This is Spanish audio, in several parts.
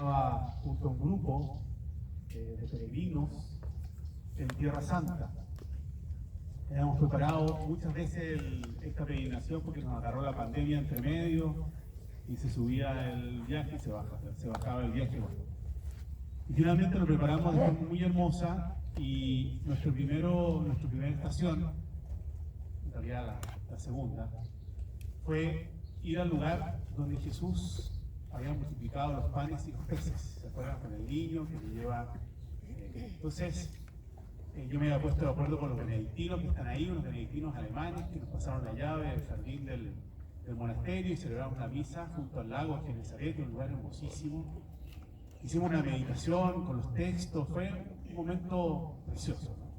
estaba junto a un grupo de peregrinos en Tierra Santa. Habíamos preparado muchas veces esta peregrinación porque nos agarró la pandemia entre medio y se subía el viaje y se bajaba el viaje. Bueno. Y finalmente lo preparamos de forma muy hermosa y nuestra primera estación, en realidad la segunda, fue ir al lugar donde Jesús había multiplicado los panes y los peces. ¿Se acuerdan? Con el niño que le lleva. Entonces, yo me había puesto de acuerdo con los benedictinos que están ahí, unos benedictinos alemanes que nos pasaron la llave del jardín del monasterio y celebramos la misa junto al lago de Genesaret, un lugar hermosísimo. Hicimos una meditación con los textos, fue un momento precioso, ¿no?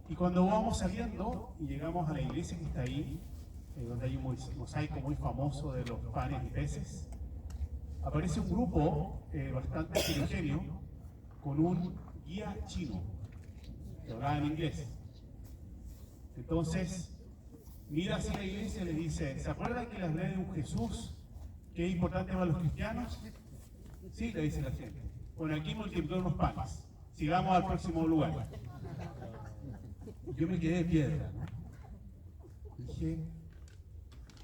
Y cuando vamos saliendo y llegamos a la iglesia que está ahí, donde hay un mosaico muy famoso de los panes y peces, aparece un grupo bastante heterogéneo con un guía chino que hablaba en inglés. Entonces mira hacia la iglesia y le dice: ¿se acuerdan que les hablé de un Jesús que es importante para los cristianos? Sí, le dice la gente. Bueno, aquí multiplicó unos panes. Sigamos al próximo lugar. Yo me quedé de piedra, ¿no? Dije,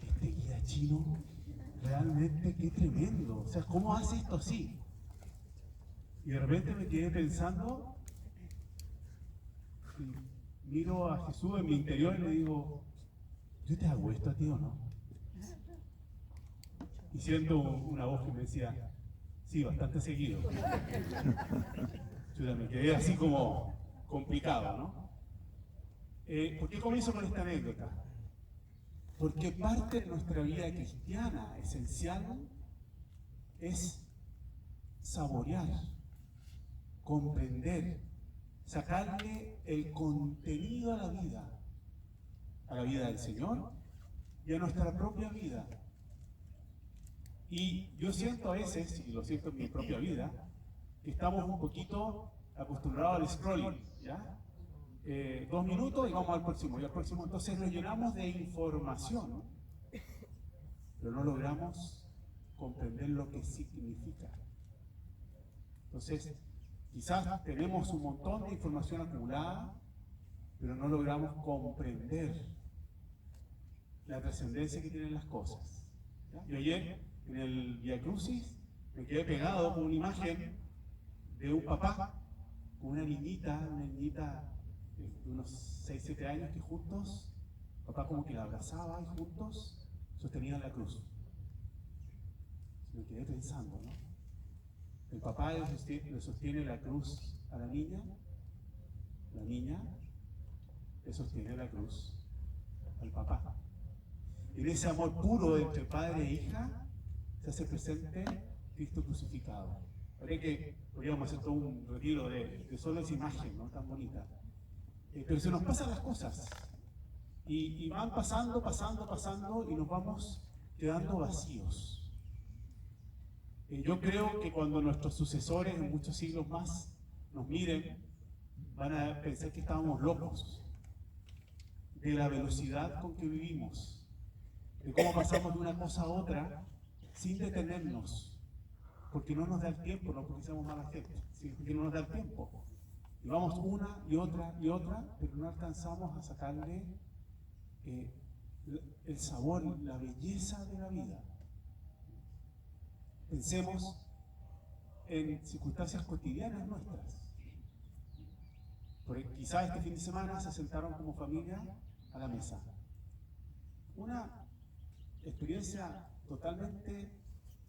este guía chino, realmente qué tremendo. O sea, ¿cómo hace esto así? Y de repente me quedé pensando, y miro a Jesús en mi interior y le digo: ¿yo te hago esto a ti o no? Y siento una voz que me decía: sí, bastante seguido. Yo me quedé así como complicado, ¿no? ¿Por qué comienzo con esta anécdota? Porque parte de nuestra vida cristiana esencial es saborear, comprender, sacarle el contenido a la vida del Señor y a nuestra propia vida. Y yo siento a veces, y lo siento en mi propia vida, que estamos un poquito acostumbrados al scrolling, ¿ya? 2 minutos y vamos al próximo, y al próximo. Entonces nos llenamos de información, pero no logramos comprender lo que significa. Entonces, quizás tenemos un montón de información acumulada, pero no logramos comprender la trascendencia que tienen las cosas, ¿ya? Yo ayer, en el Via Crucis, me quedé pegado con una imagen de un papá con una niñita de unos 6-7 años que juntos, papá como que la abrazaba y juntos sostenían la cruz. Me quedé pensando, ¿no? El papá le sostiene la cruz a la niña le sostiene la cruz al papá. En ese amor puro entre padre e hija se hace presente Cristo crucificado. Habría que podríamos hacer todo un retiro de solo esa imagen, ¿no? Tan bonita. Pero se nos pasan las cosas y van pasando y nos vamos quedando vacíos. Yo creo que cuando nuestros sucesores en muchos siglos más nos miren, van a pensar que estábamos locos de la velocidad con que vivimos, de cómo pasamos de una cosa a otra sin detenernos, porque no nos da el tiempo, no porque seamos mala gente, sino porque no nos da el tiempo. Y vamos una y otra, pero no alcanzamos a sacarle el sabor, la belleza de la vida. Pensemos en circunstancias cotidianas nuestras. Porque quizás este fin de semana se sentaron como familia a la mesa. Una experiencia totalmente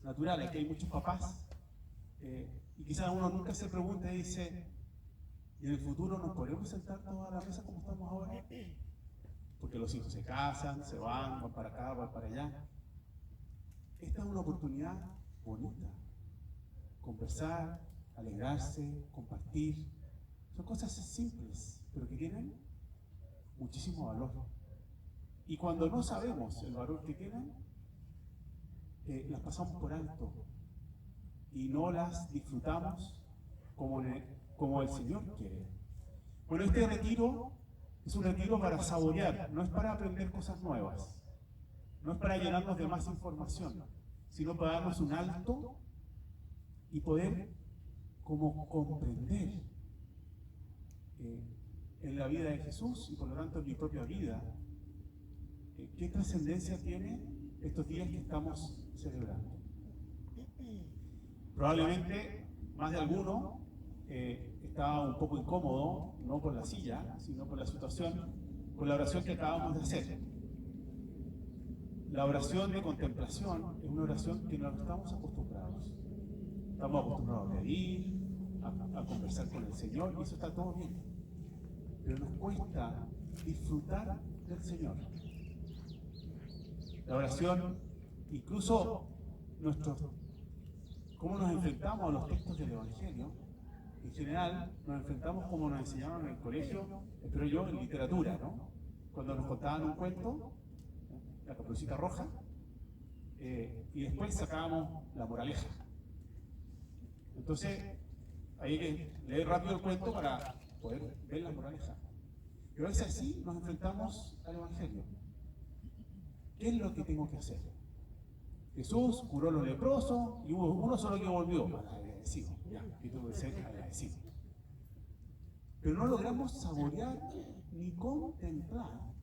natural. Aquí hay muchos papás y quizás uno nunca se pregunta y dice: ¿y en el futuro nos podremos sentar todos a la mesa como estamos ahora? Porque los hijos se casan, se van para acá, van para allá. Esta es una oportunidad bonita. Conversar, alegrarse, compartir. Son cosas simples, pero que tienen muchísimo valor. Y cuando no sabemos el valor que tienen, las pasamos por alto y no las disfrutamos como el Señor quiere. Bueno, este retiro es un retiro para saborear, no es para aprender cosas nuevas, no es para llenarnos de más información, sino para darnos un alto y poder como comprender en la vida de Jesús y por lo tanto en mi propia vida qué trascendencia tiene estos días que estamos celebrando. Probablemente más de alguno estaba un poco incómodo, no por la silla, sino por la situación, con la oración que acabamos de hacer. La oración de contemplación es una oración que no estamos acostumbrados. Estamos acostumbrados a pedir, a conversar con el Señor, y eso está todo bien. Pero nos cuesta disfrutar del Señor. La oración, incluso cómo nos enfrentamos a los textos del Evangelio, en general nos enfrentamos como nos enseñaron en el colegio, espero yo, en literatura, ¿no? Cuando nos contaban un cuento, la Caperucita Roja, y después sacábamos la moraleja. Entonces, hay que leer rápido el cuento para poder ver la moraleja. Pero a veces así nos enfrentamos al Evangelio. ¿Qué es lo que tengo que hacer? Jesús curó a los leprosos y hubo uno solo que volvió, agradecido. Ya, yo tengo que ser agradecido. Pero no logramos saborear ni contemplar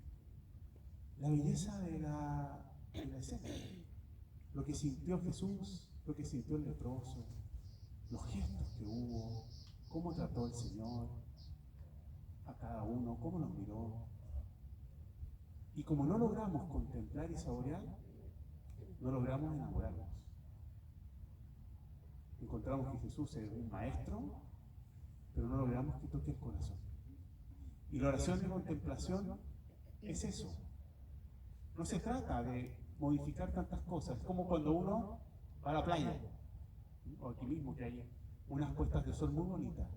la belleza de la escena. Lo que sintió Jesús, lo que sintió el leproso, los gestos que hubo, cómo trató el Señor a cada uno, cómo los miró. Y como no logramos contemplar y saborear, no logramos enamorarnos. Encontramos que Jesús es un maestro, pero no logramos que toque el corazón. Y la oración de contemplación es eso. No se trata de modificar tantas cosas. Es como cuando uno va a la playa, o aquí mismo que hay unas puestas de sol muy bonitas,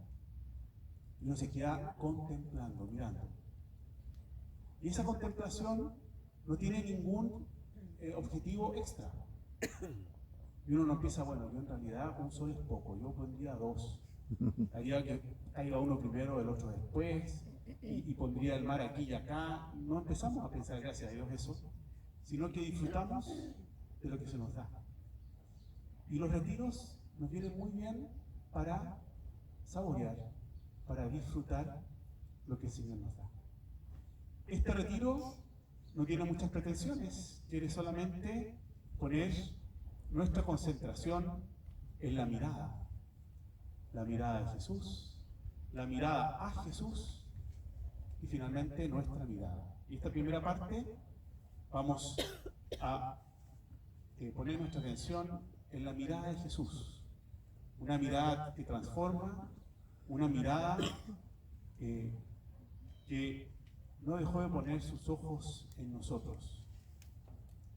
y uno se queda contemplando, mirando. Y esa contemplación no tiene ningún objetivo extra. Y uno no empieza, bueno, yo en realidad un sol es poco, yo pondría dos. Haría que caiga uno primero, el otro después, y pondría el mar aquí y acá. No empezamos a pensar, gracias a Dios, eso, sino que disfrutamos de lo que se nos da. Y los retiros nos vienen muy bien para saborear, para disfrutar lo que el Señor nos da. Este retiro no tiene muchas pretensiones, quiere solamente poner nuestra concentración en la mirada de Jesús, la mirada a Jesús y finalmente nuestra mirada. Y esta primera parte vamos a poner nuestra atención en la mirada de Jesús, una mirada que transforma, una mirada que no dejó de poner sus ojos en nosotros.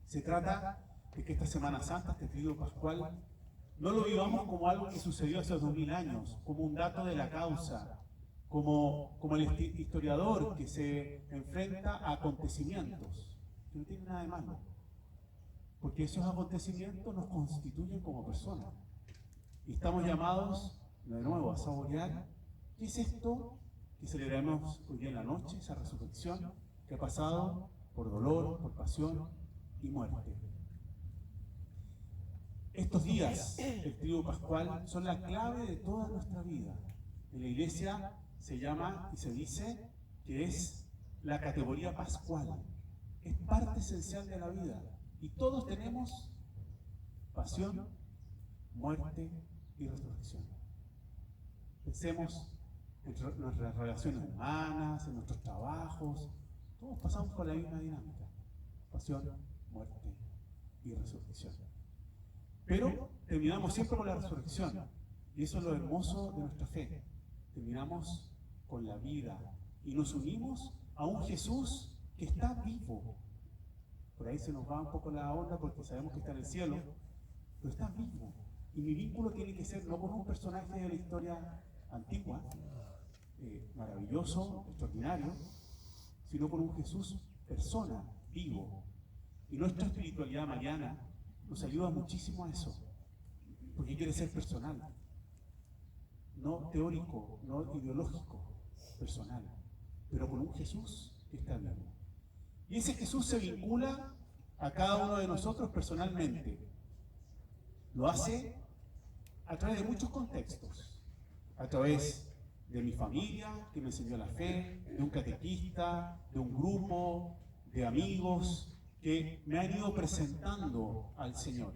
Se trata de que esta Semana Santa, este tríodo pascual, no lo vivamos como algo que sucedió hace 2000 años, como un dato de la causa, como el historiador que se enfrenta a acontecimientos, que no tiene nada de malo, porque esos acontecimientos nos constituyen como personas. Y estamos llamados, de nuevo, a saborear qué es esto que celebramos hoy día en la noche, esa resurrección que ha pasado por dolor, por pasión y muerte. Estos días del tríodo pascual son la clave de toda nuestra vida. En la iglesia se llama y se dice que es la categoría pascual. Es parte esencial de la vida. Y todos tenemos pasión, muerte y resurrección. Pensemos en nuestras relaciones humanas, en nuestros trabajos. Todos pasamos por la misma dinámica. Pasión, muerte y resurrección. Pero terminamos siempre con la resurrección. Y eso es lo hermoso de nuestra fe. Terminamos con la vida y nos unimos a un Jesús que está vivo. Por ahí se nos va un poco la onda porque sabemos que está en el cielo, pero está vivo. Y mi vínculo tiene que ser no con un personaje de la historia antigua, maravilloso, extraordinario, sino con un Jesús persona, vivo. Y nuestra espiritualidad mariana nos ayuda muchísimo a eso, porque quiere ser personal, no teórico, no ideológico, personal, pero con un Jesús que está vivo. Y ese Jesús se vincula a cada uno de nosotros personalmente. Lo hace a través de muchos contextos, a través de mi familia, que me enseñó la fe, de un catequista, de un grupo, de amigos, que me han ido presentando al Señor.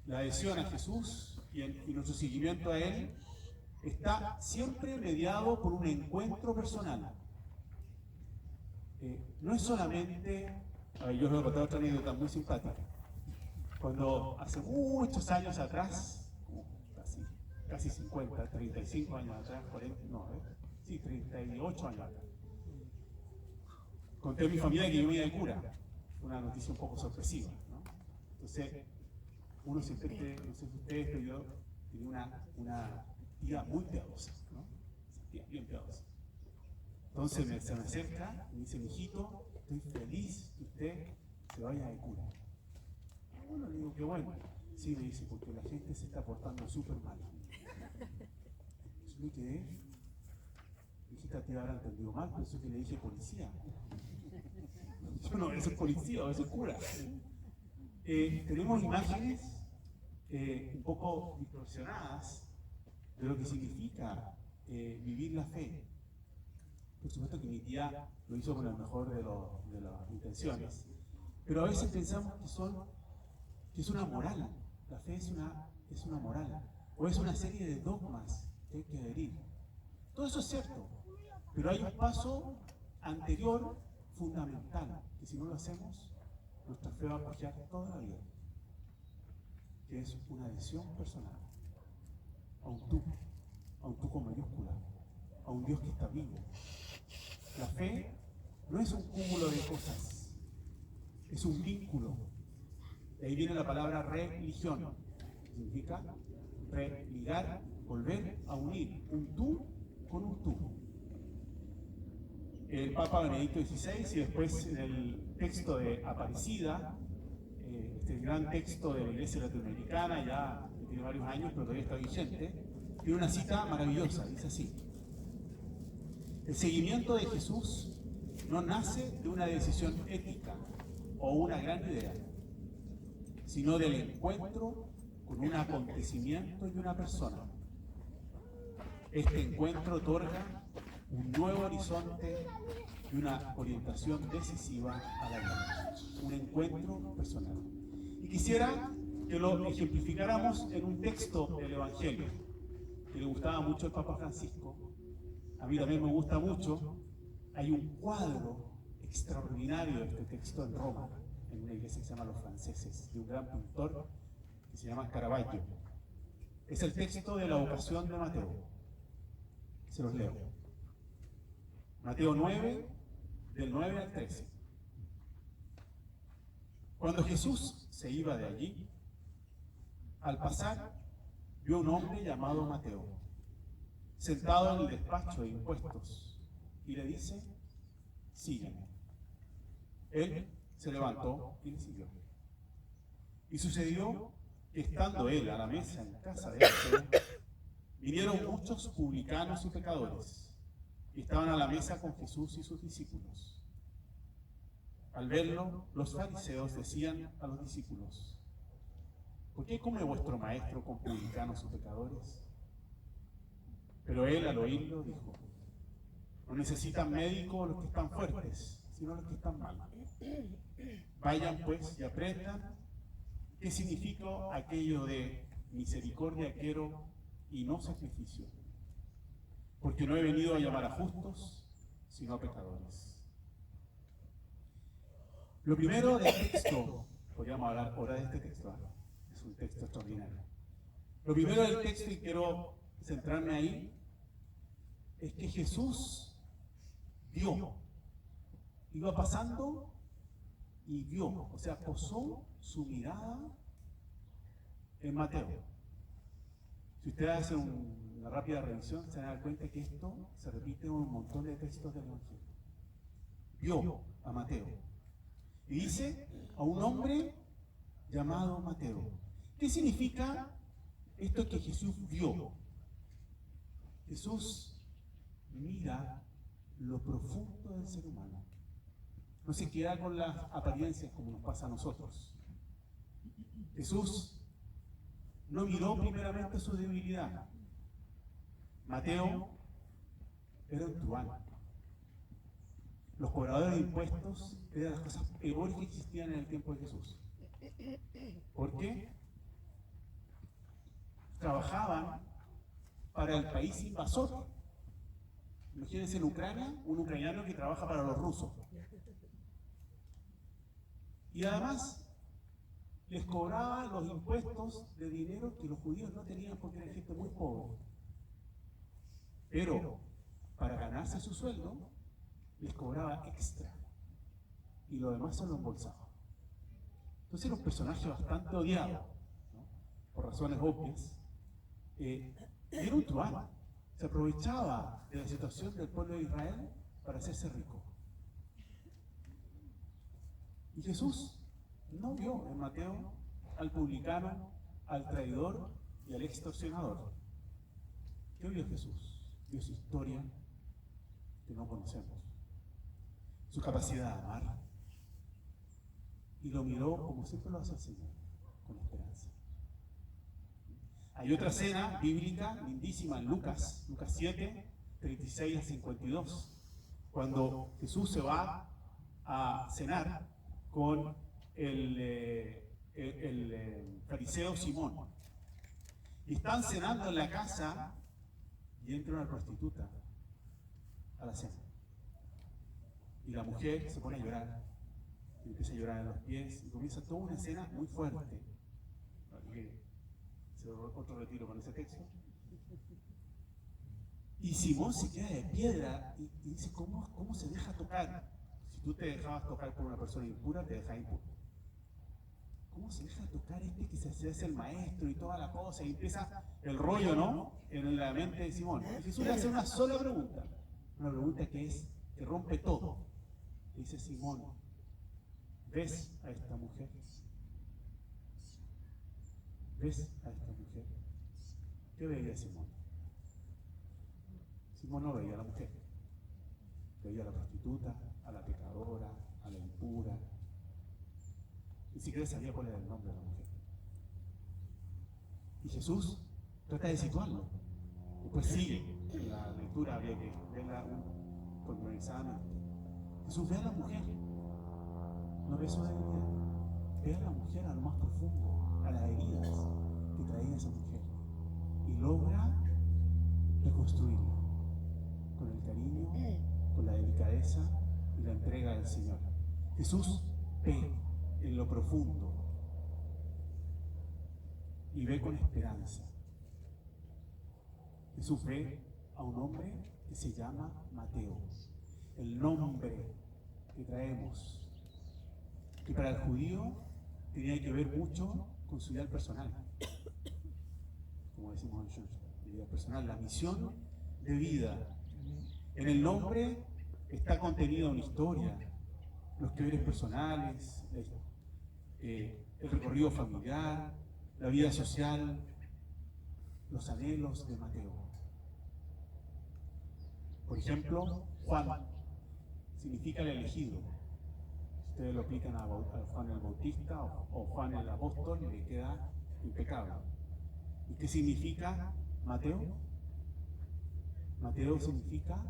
La adhesión a Jesús y nuestro seguimiento a Él está siempre mediado por un encuentro personal. No es solamente, yo os voy a contar otra anécdota muy simpática. Cuando hace muchos años atrás, casi 50, 35 años atrás, 40, no, sí, 38 años atrás, conté a mi familia que yo me iba de cura. Una noticia un poco sorpresiva, ¿no? Entonces, uno siempre, no sé si ustedes, pero yo tenía una tía muy piadosa, ¿no? Tía bien piadosa. Entonces se me acerca y me dice: mijito, estoy feliz que usted se vaya de cura. Bueno, le digo: qué bueno. Sí, me dice, porque la gente se está portando súper mal. Yo me quedé. Hijita, te habrá entendido mal, por eso que le dije policía. Yo no voy a ser policía, voy a ser cura. Tenemos imágenes un poco distorsionadas de lo que significa vivir la fe. Por supuesto que mi tía lo hizo con el mejor de las intenciones, pero a veces pensamos que es una moral. La fe es una moral, o es una serie de dogmas que hay que adherir. Todo eso es cierto, pero hay un paso anterior fundamental, que si no lo hacemos, nuestra fe va a apoyar toda la vida, que es una adhesión personal a un tú con mayúscula, a un Dios que está vivo. La fe no es un cúmulo de cosas, es un vínculo. De ahí viene la palabra religión, que significa religar, volver a unir un tú con un tú. El Papa Benedicto XVI, y después en el texto de Aparecida, este gran texto de la Iglesia Latinoamericana, ya que tiene varios años, pero todavía está vigente, tiene una cita maravillosa, dice así: el seguimiento de Jesús no nace de una decisión ética o una gran idea, sino del encuentro con un acontecimiento y una persona. Este encuentro otorga un nuevo horizonte y una orientación decisiva a la vida. Un encuentro personal. Y quisiera que lo ejemplificáramos en un texto del Evangelio, que le gustaba mucho al Papa Francisco. A mí también me gusta mucho. Hay un cuadro extraordinario de este texto en Roma, en una iglesia que se llama Los Franceses, de un gran pintor que se llama Caravaggio. Es el texto de la vocación de Mateo. Se los leo. Mateo 9, del 9 al 13. Cuando Jesús se iba de allí, al pasar, vio un hombre llamado Mateo, sentado en el despacho de impuestos, y le dice: sígueme. Él se levantó y le siguió. Y sucedió que, estando él a la mesa en casa de Mateo, vinieron muchos publicanos y pecadores, y estaban a la mesa con Jesús y sus discípulos. Al verlo, los fariseos decían a los discípulos: ¿por qué come vuestro maestro con publicanos y pecadores? Pero él, al oírlo, dijo: no necesitan médicos los que están fuertes, sino los que están mal. Vayan pues y aprendan qué significa aquello de misericordia quiero y no sacrificio, porque no he venido a llamar a justos, sino a pecadores. Lo primero del texto, podríamos hablar ahora de este texto, es un texto extraordinario. Lo primero del texto, y quiero centrarme ahí, es que Jesús vio, iba pasando y vio, o sea, posó su mirada en Mateo. Si ustedes hacen una rápida revisión, se van a dar cuenta que esto se repite en un montón de textos del Evangelio. Vio a Mateo. Y dice: a un hombre llamado Mateo. ¿Qué significa esto que Jesús vio? Jesús mira lo profundo del ser humano. No se queda con las apariencias como nos pasa a nosotros. Jesús no miró primeramente su debilidad. Mateo era un truán. Los cobradores de impuestos eran las cosas peores que existían en el tiempo de Jesús. ¿Por qué? Trabajaban para el país invasor. Imagínense en Ucrania, un ucraniano que trabaja para los rusos. Y además les cobraba los impuestos de dinero que los judíos no tenían porque eran gente muy pobre. Pero para ganarse su sueldo, les cobraba extra. Y lo demás se lo embolsaba. Entonces era un personaje bastante odiado, ¿no? Por razones obvias. Era un truán. Se aprovechaba de la situación del pueblo de Israel para hacerse rico. Y Jesús no vio en Mateo al publicano, al traidor y al extorsionador. ¿Qué vio Jesús? Vio su historia que no conocemos, su capacidad de amar, y lo miró como siempre lo hace el Señor, con esperanza. Hay otra escena bíblica lindísima en Lucas 7, 36 a 52, cuando Jesús se va a cenar con el fariseo Simón. Y están cenando en la casa y entra una prostituta a la cena. Y la mujer se pone a llorar, y empieza a llorar en los pies, y comienza toda una escena muy fuerte. Otro retiro con ese texto. Y Simón se queda de piedra y dice, ¿cómo se deja tocar? Si tú te dejabas tocar por una persona impura, te dejas impuro. ¿Cómo se deja tocar que se hace el maestro y toda la cosa? Y empieza el rollo, ¿no? En la mente de Simón. Y Jesús le hace una sola pregunta. Una pregunta que rompe todo. Le dice, Simón, ¿ves a esta mujer? ¿Ves a esta mujer? ¿Qué veía Simón? Simón no veía a la mujer. Veía a la prostituta, a la pecadora, a la impura. Ni siquiera sabía cuál era el nombre de la mujer. Y Jesús trata de situarlo. Después sigue la lectura, habría que verla pormenorizadamente. Jesús ve a la mujer, no ve su debilidad, ve a la mujer a lo más profundo, a las heridas que traía esa mujer, y logra reconstruirla con el cariño, con la delicadeza y la entrega del Señor. Jesús ve en lo profundo y ve con esperanza. Jesús ve a un hombre que se llama Mateo, el nombre que traemos, que para el judío tenía que ver mucho con su vida personal, como decimos en Church, vida personal, la misión de vida. En el nombre está contenida una historia, los deberes personales, el recorrido familiar, la vida social, los anhelos de Mateo. Por ejemplo, Juan significa el elegido. Si ustedes lo aplican a Juan el Bautista o Juan el Apóstol, le queda impecable. ¿Y qué significa Mateo? Mateo significa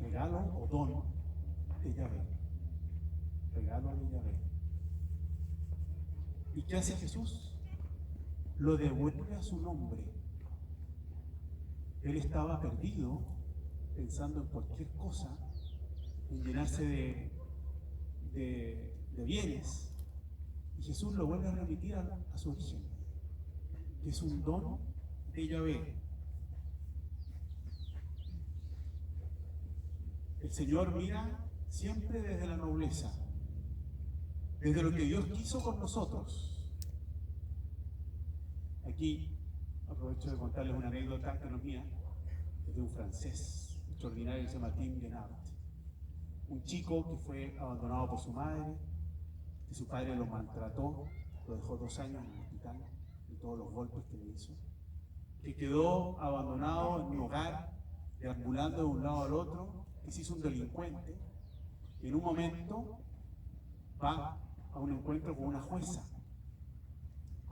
regalo o don de Yahvé. Regalo de Yahvé. ¿Y qué hace Jesús? Lo devuelve a su nombre. Él estaba perdido, pensando en cualquier cosa, en llenarse de bienes. Y Jesús lo vuelve a remitir a su origen, que es un don de Yahvé. El Señor mira siempre desde la nobleza, desde lo que Dios quiso con nosotros. Aquí aprovecho de contarles una anécdota que no es mía, es de un francés extraordinario que se llama Tim Guénard. Un chico que fue abandonado por su madre, que su padre lo maltrató, lo dejó 2 años en el hospital, de todos los golpes que le hizo, que quedó abandonado en un hogar, deambulando de un lado al otro, que se hizo un delincuente, y en un momento va a un encuentro con una jueza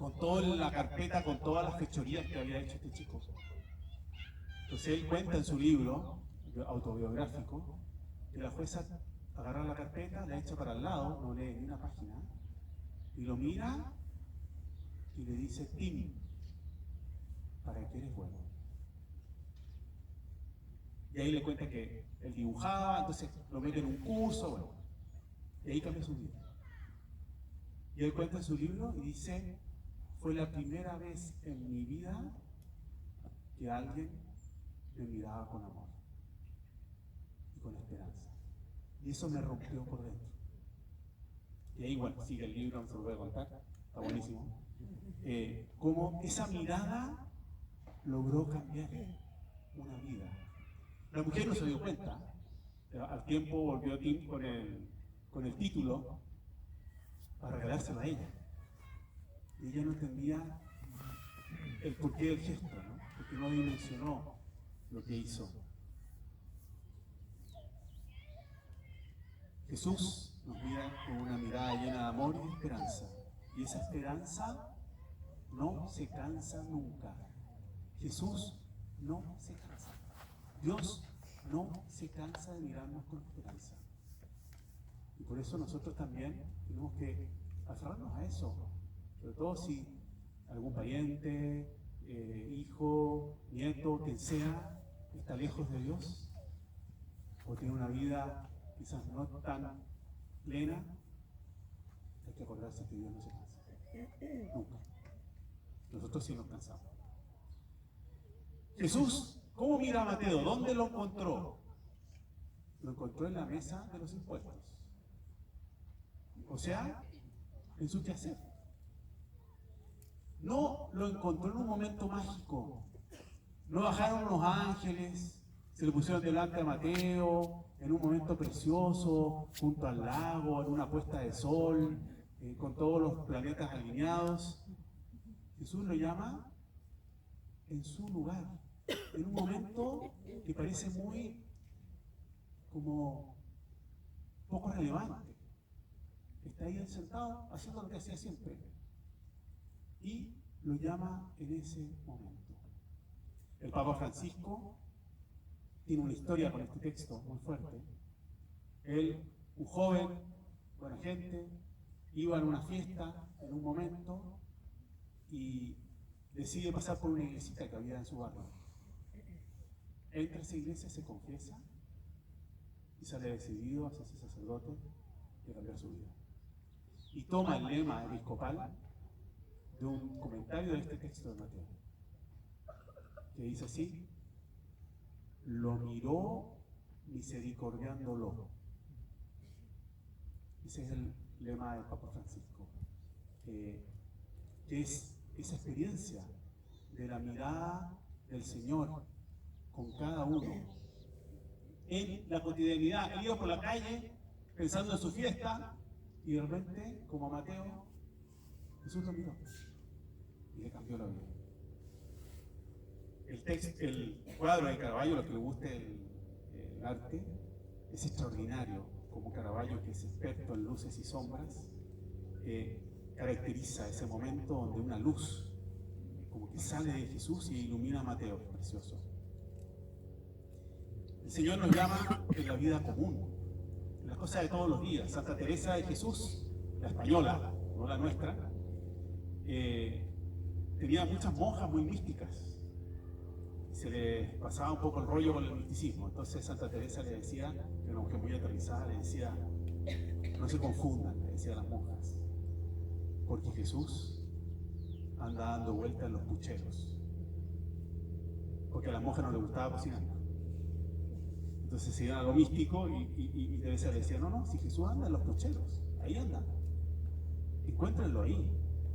con toda la carpeta, con todas las fechorías que había hecho este chico. Entonces él cuenta en su libro autobiográfico que la jueza agarra la carpeta, la echa para el lado, no lee ni una página, y lo mira y le dice: Tim, ¿para qué eres bueno? Y ahí le cuenta que él dibujaba, entonces lo mete en un curso, bueno, y ahí cambia su vida. Y él cuenta en su libro y dice: fue la primera vez en mi vida que alguien me miraba con amor y con esperanza. Y eso me rompió por dentro. Y ahí, bueno, sigue el libro, no se lo voy a contar, está buenísimo. Cómo esa mirada logró cambiar una vida. La mujer no se dio cuenta. Al tiempo volvió Tim con el título para regalárselo a ella. Y ella no entendía el porqué del gesto, ¿no? Porque no dimensionó lo que hizo. Jesús nos mira con una mirada llena de amor y de esperanza. Y esa esperanza no se cansa nunca. Jesús no se cansa. Dios no se cansa de mirarnos con esperanza. Y por eso nosotros también tenemos que aferrarnos a eso. Sobre todo si algún pariente, hijo, nieto, quien sea, está lejos de Dios o tiene una vida quizás no tan plena, hay que acordarse que Dios no se cansa. Nunca. Nosotros sí nos cansamos. Jesús, ¿cómo mira a Mateo? ¿Dónde lo encontró? Lo encontró en la mesa de los impuestos. O sea, en su quehacer. No lo encontró en un momento mágico. No bajaron los ángeles, se le pusieron delante a Mateo en un momento precioso, junto al lago, en una puesta de sol, con todos los planetas alineados. Jesús lo llama en su lugar, en un momento que parece muy como poco relevante. Está ahí sentado haciendo lo que hacía siempre. Y lo llama en ese momento. El Papa Francisco tiene una historia con este texto muy fuerte. Él, un joven, buena gente, iba a una fiesta en un momento y decide pasar por una iglesita que había en su barrio. Entra a esa iglesia, se confiesa y sale decidido a hacerse sacerdote y a cambiar su vida. Y toma el lema episcopal de un comentario de este texto de Mateo, que dice así: lo miró misericordiándolo. Ese es el lema del Papa Francisco, que es esa experiencia de la mirada del Señor con cada uno en la cotidianidad. Él iba por la calle pensando en su fiesta y de repente, como a Mateo, Jesús lo miró y le cambió la vida. El cuadro de Caravaggio, lo que le guste el arte, es extraordinario. Como Caravaggio, que es experto en luces y sombras, caracteriza ese momento donde una luz como que sale de Jesús y ilumina a Mateo. Es precioso. El Señor nos llama en la vida común, en las cosas de todos los días. Santa Teresa de Jesús, la española, no la nuestra, tenía muchas monjas muy místicas. Se le pasaba un poco el rollo con el misticismo. Entonces Santa Teresa le decía, que era una mujer muy aterrizada, le decía: no se confundan, le decía a las monjas, porque Jesús anda dando vueltas en los pucheros. Porque a las monjas no les gustaba cocinar. Entonces se iban a lo místico y Teresa le decía: no, si Jesús anda en los pucheros, ahí anda. Encuéntrenlo ahí,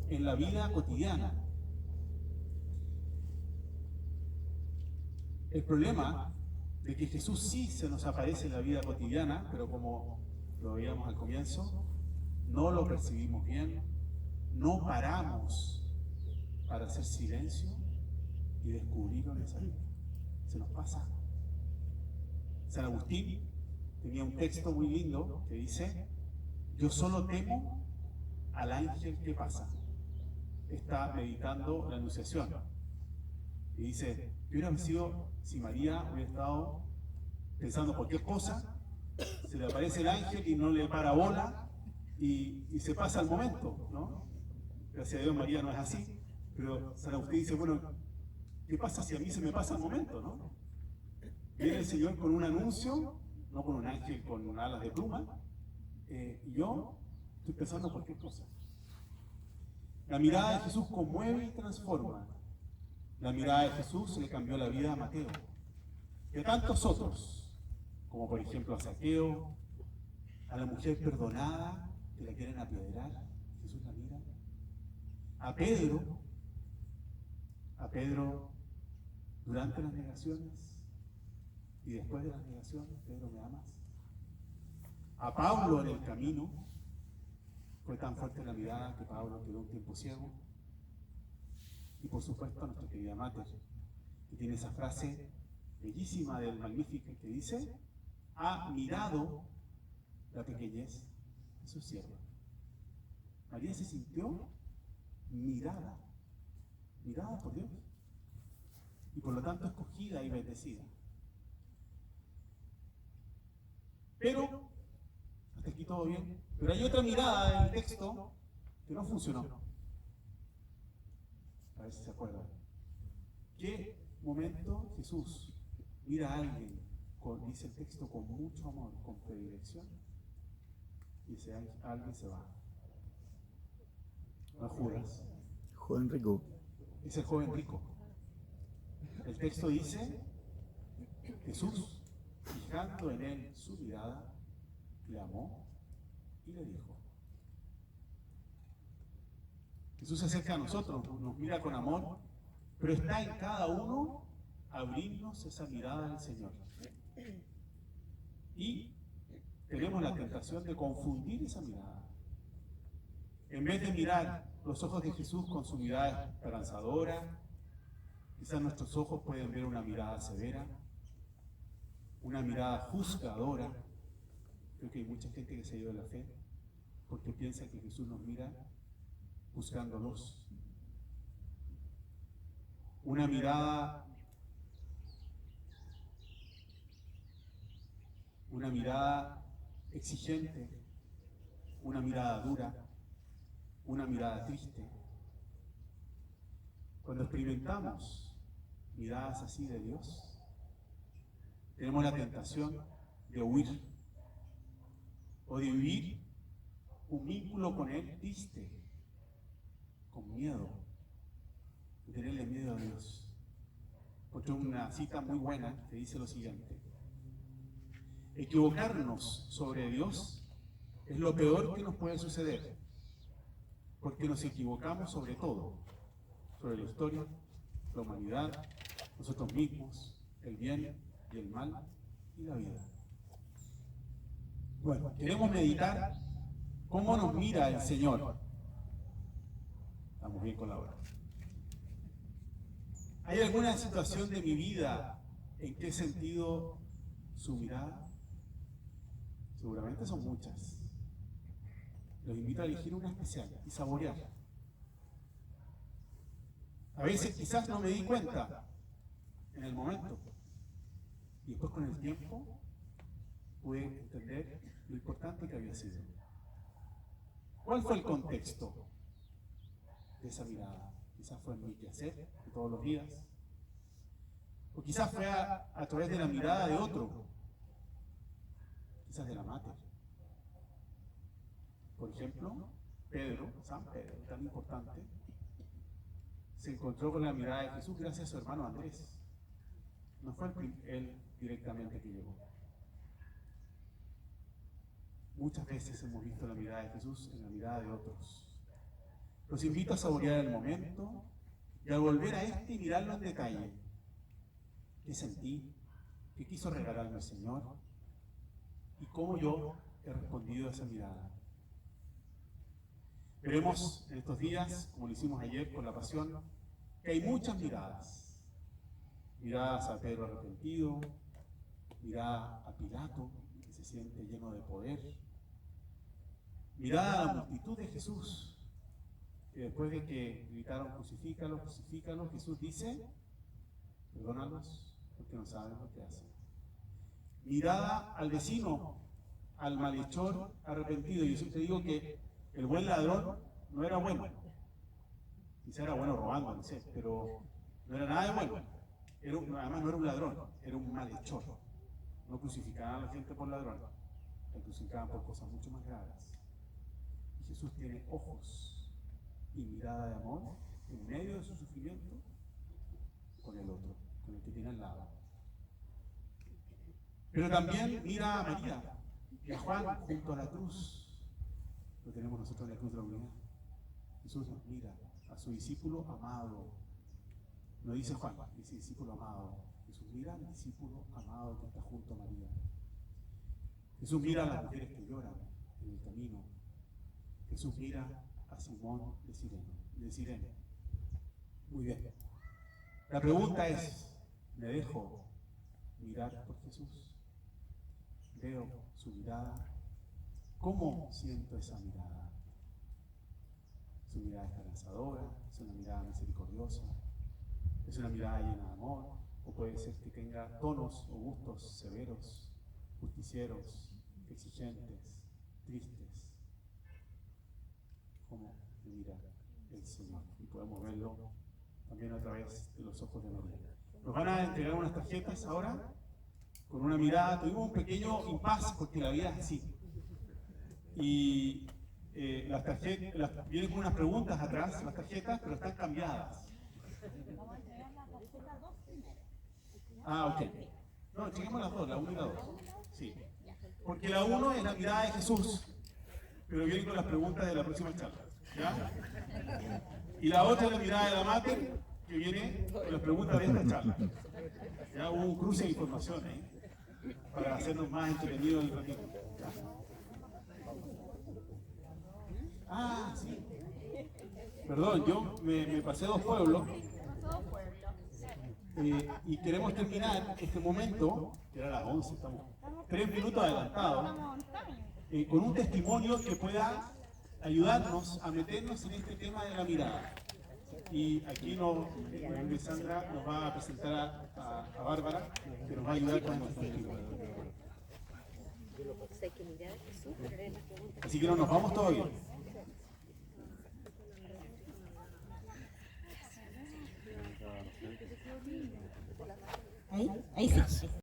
en la vida cotidiana. El problema de que Jesús sí se nos aparece en la vida cotidiana, pero como lo veíamos al comienzo, no lo percibimos bien, no paramos para hacer silencio y descubrirlo en esa vida. Se nos pasa. San Agustín tenía un texto muy lindo que dice: yo solo temo al ángel que pasa. está meditando la Anunciación. Y dice, ¿qué hubiera sido si María hubiera estado pensando cualquier cosa? Se le aparece el ángel y no le para bola y se pasa el momento, ¿no? Gracias a Dios María no es así, pero San Agustín dice, bueno, ¿qué pasa si a mí se me pasa el momento, no? Viene el Señor con un anuncio, no con un ángel con alas de pluma, y yo estoy pensando cualquier cosa. La mirada de Jesús conmueve y transforma. La mirada de Jesús le cambió la vida a Mateo y a tantos otros, como por ejemplo a Zaqueo, a la mujer perdonada que la quieren apedrear, Jesús la mira. A Pedro durante las negaciones y después de las negaciones, Pedro, ¿me amas? A Pablo en el camino, fue tan fuerte la mirada que Pablo quedó un tiempo ciego. Y por supuesto a nuestra querida Mater, que tiene esa frase bellísima del Magnificat que dice, ha mirado la pequeñez de su sierva. María se sintió mirada por Dios, y por lo tanto escogida y bendecida. Pero, hasta aquí todo bien, pero hay otra mirada del texto que no funcionó. A ver si se acuerdan. ¿Qué momento Jesús mira a alguien, dice el texto, con mucho amor, con predilección? Y ese alguien se va. No es Judas. Joven rico. Es el joven rico. El texto dice, Jesús, fijando en él su mirada, le amó y le dijo. Jesús se acerca a nosotros, nos mira con amor, pero está en cada uno abrirnos esa mirada del Señor. Y tenemos la tentación de confundir esa mirada. En vez de mirar los ojos de Jesús con su mirada esperanzadora, quizás nuestros ojos pueden ver una mirada severa, una mirada juzgadora. Creo que hay mucha gente que se ha ido de la fe porque piensa que Jesús nos mira juzgándolos. Una mirada exigente, una mirada dura, una mirada triste. Cuando experimentamos miradas así de Dios, tenemos la tentación de huir o de vivir un vínculo con Él triste, con miedo, de tenerle miedo a Dios. Porque una cita muy buena que dice lo siguiente: equivocarnos sobre Dios es lo peor que nos puede suceder, porque nos equivocamos sobre todo, sobre la historia, la humanidad, nosotros mismos, el bien y el mal y la vida. Bueno, queremos meditar cómo nos mira el Señor. Estamos bien con la hora. ¿Hay alguna situación de mi vida en que he sentido su mirada? Seguramente son muchas. Los invito a elegir una especial y saborear. A veces quizás no me di cuenta en el momento, y después con el tiempo pude entender lo importante que había sido. ¿Cuál fue el contexto de esa mirada? Quizás fue en mi quehacer de todos los días, o quizás fue a través de la mirada de otro, quizás de la Mater. Por ejemplo, San Pedro, tan importante, se encontró con la mirada de Jesús gracias a su hermano Andrés. No fue él directamente que llegó. Muchas veces hemos visto la mirada de Jesús en la mirada de otros. Los invito a saborear el momento y a volver a este y mirarlo en detalle. ¿Qué sentí? ¿Qué quiso regalarme el Señor? ¿Y cómo yo he respondido a esa mirada? Veremos en estos días, como lo hicimos ayer con la Pasión, que hay muchas miradas. Miradas a Pedro arrepentido, mirada a Pilato, que se siente lleno de poder, mirada a la multitud de Jesús, Y después de que gritaron, crucifícalo, crucifícalo, Jesús dice, perdónalos porque no saben lo que hacen. Mirada al vecino, al malhechor arrepentido. Y yo te digo que el buen ladrón no era bueno. Quizá era bueno robando, no sé, pero no era nada de bueno. Además no era un ladrón, era un malhechor. No crucificaban a la gente por ladrón, la crucificaban por cosas mucho más graves. Y Jesús tiene ojos y mirada de amor en medio de su sufrimiento con el otro, con el que tiene al lado. Pero también mira a María y a Juan junto a la cruz. Lo tenemos nosotros en la cruz de la unidad. Jesús nos mira a su discípulo amado. No dice Juan, dice discípulo amado. Jesús mira al discípulo amado que está junto a María. Jesús mira a las mujeres que lloran en el camino. Jesús mira a Simón de Cirene. Muy bien. La pregunta es, ¿me dejo mirar por Jesús? ¿Veo su mirada? ¿Cómo siento esa mirada? ¿Es una mirada esperanzadora? ¿Es una mirada misericordiosa? ¿Es una mirada llena de amor? ¿O puede ser que tenga tonos o gustos severos, justicieros, exigentes, tristes? ¿Cómo me mira el Señor? Y podemos verlo también a través de los ojos de María. Nos van a entregar unas tarjetas ahora, con una mirada. Tuvimos un pequeño impasse porque la vida es así. Y las tarjetas, vienen con unas preguntas atrás, las tarjetas, pero están cambiadas. Vamos a entregar la tarjeta 2 primero. Ah, ok. No, chequemos las dos, la 1 y la 2. Sí. Porque la 1 es la mirada de Jesús, pero viene con las preguntas de la próxima charla. ¿Ya? Y la otra es la mirada de la Mater, que viene con las preguntas de esta charla. Ya hubo un cruce de información ahí, para hacernos más entretenidos el ratito. ¿Ya? Ah, sí. Perdón, yo me pasé 2 pueblos. Y queremos terminar este momento, que era las 11, estamos 3 minutos adelantados, con un testimonio que pueda ayudarnos a meternos en este tema de la mirada. Y aquí Sandra nos va a presentar a Bárbara, que nos va a ayudar con nuestro testimonio. Así que no nos vamos todavía. Ahí sí.